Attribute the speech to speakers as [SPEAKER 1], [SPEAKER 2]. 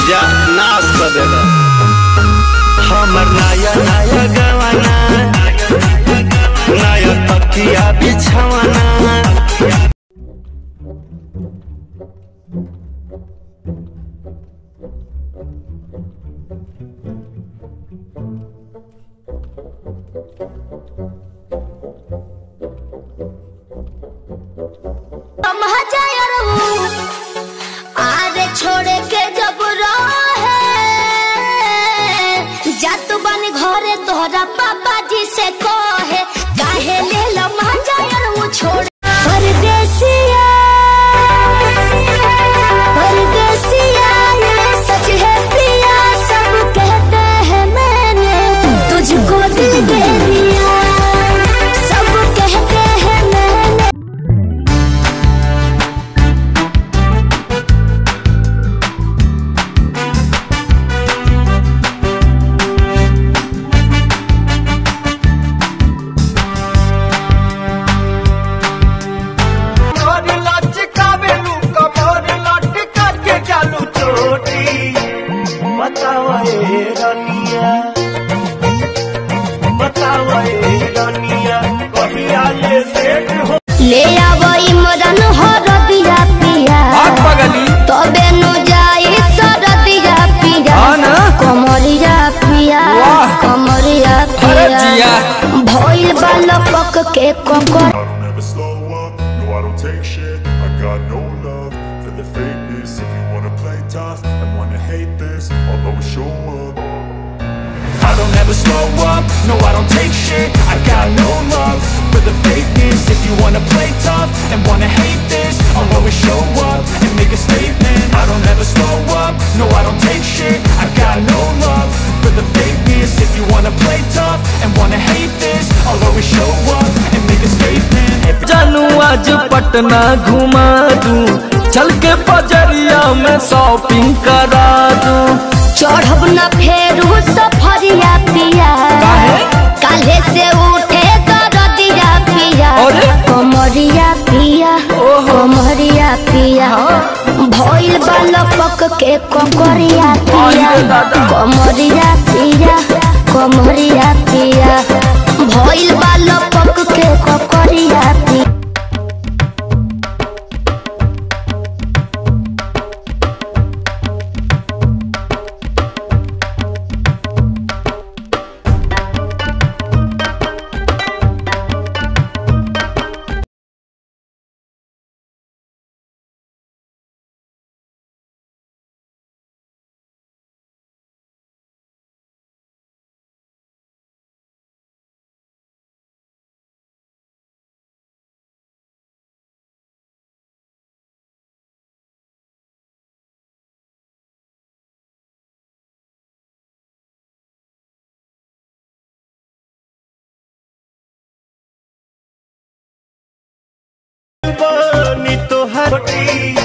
[SPEAKER 1] जा नाश कर देगा हमर नया नया गवाना नया तकिया बिछवाना।
[SPEAKER 2] छोड़े के जब रहे जात बन घरे तोहरा पापा जी से कहे काहे ले लो मजा यार वो छोड़ परदेसिया परदेसिया ये सच है प्रिया सब कहते हैं मैंने तुझको दिल दे दिया सब कहते हैं मैंने। ले आवई मदन हरदिया पिया तबे न जाई सरदिया पिया कमरिया पिया कमरिया पिया भइल बालपक के कोकर।
[SPEAKER 3] I don't ever slow up, no I don't take shit. I got no love for the fakeness. If you wanna play tough and wanna hate this, I'll always show up and make a statement. I don't ever slow up, no I don't take shit. I got no love for the fakeness. If you wanna play tough and wanna hate this, I'll always show up and make a statement.
[SPEAKER 4] जानू आज पटना घुमा दूं, चल के बजरिया में shopping करा दूं।
[SPEAKER 2] चढ़ब न फेरू सफरिया पिया काले से उठे दरदिया पिया कमरिया पिया कमरिया पिया भइल बालपक के कोकरिया पिया कमरिया पिया कमरिया पिया भइल बालपक के कोकरिया पिया।
[SPEAKER 1] बानी तो हटी